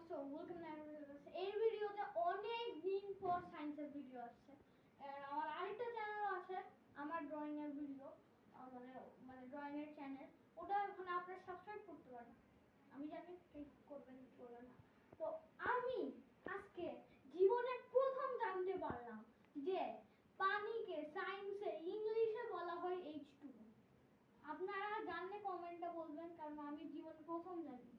So welcome এই ভিডিওতে অনেক দিন পর সায়েন্সের ভিডিও আসছে। আমার আরেকটা চ্যানেল আছে, আমার ড্রয়িং এর ভিডিও, মানে মানে ড্রয়িং এর চ্যানেল, ওটা ওখানে আপনারা সাবস্ক্রাইব করতে পারেন। আমি জানি ঠিক করবেন কি করবেন না। তো আমি আজকে জীবনে প্রথম জানতে পারলাম যে পানিকে সায়েন্সে ইংলিশে বলা হয় H2O। আপনারা জানলে কমেন্টে বলবেন, কারণ আমি জীবনে প্রথম জানি।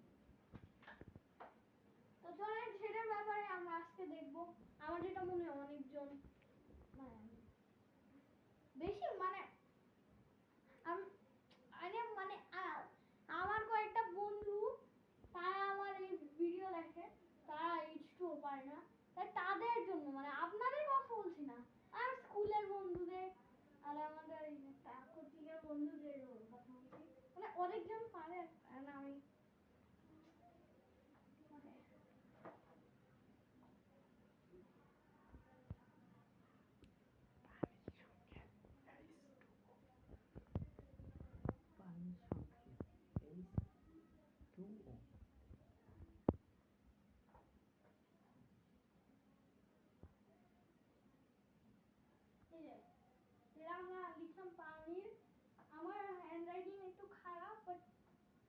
তো চলেন সেটার ব্যাপারে আমরা আজকে দেখবো। আমার যেটা মনে হয় অনেকজন মানে বেশি মানে মানে আমার কয়েকটা বন্ধু, তারা আমার এই ভিডিও দেখে, তারা H2O পারে না, তাই তাদের জন্য, মানে আপনাদের কথা বলছি না, আর স্কুলের বন্ধুদের আর আমাদের এই কোচিংয়ের বন্ধুদের কথা বলছি, মানে অনেকজন পারে না। আমি আমরা লিখলাম পানির, আমার হ্যান্ডরাইটিং একটু খারাপ, বাট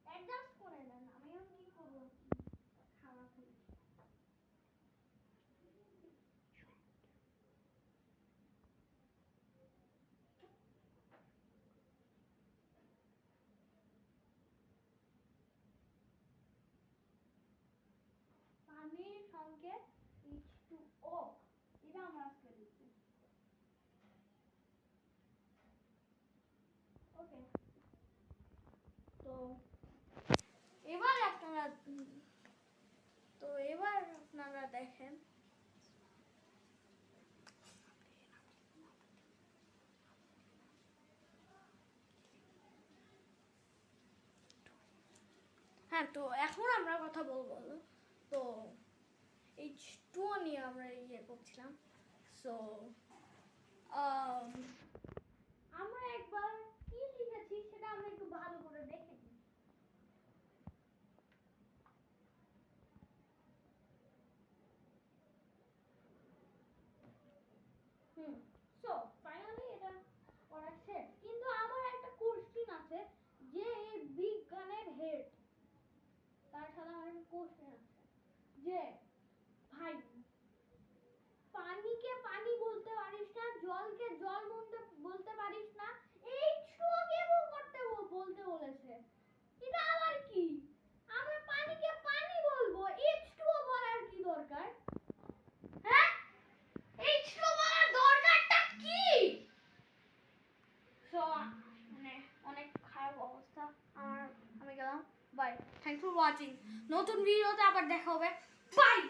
অ্যাডজাস্ট করে নেন, আমি এখন কি করবো, খারাপ হয়েছে। পানির সংকেত H2O, এটা আমরা আজকে লিখছি। ওকে, তো এবার আপনারা দেখেন, হ্যাঁ। তো এখন আমরা কথা বলবো, তো H2O নিয়ে আমরা করছিলাম। সো আমরা একবার কি লিখেছি সেটা আমরা একটু ভালো করে দেখে নিই। সো ফাইনালি এটা করা শেষ, কিন্তু আমার একটা কোশ্চেন আছে, যে এই বিজ্ঞানের হেড, তার সাথে আমার একটা কোশ্চেন আছে, যে ভাই পানিকে পানি বলতে পারিস না, জলকে জল বলতে পারিস না, H2O কে বলতে বলেছে, এটা আবার কি? আমরা পানিকে পানি বলবো, H2O বলার কি দরকার? হ্যাঁ, H2O বলার দরকারটা কি? সো মানে অনেক খারাপ অবস্থা আমার, আমি গেলাম, বাই। Thanks for watching. নতুন ভিডিওতে আবার দেখা হবে, বাই।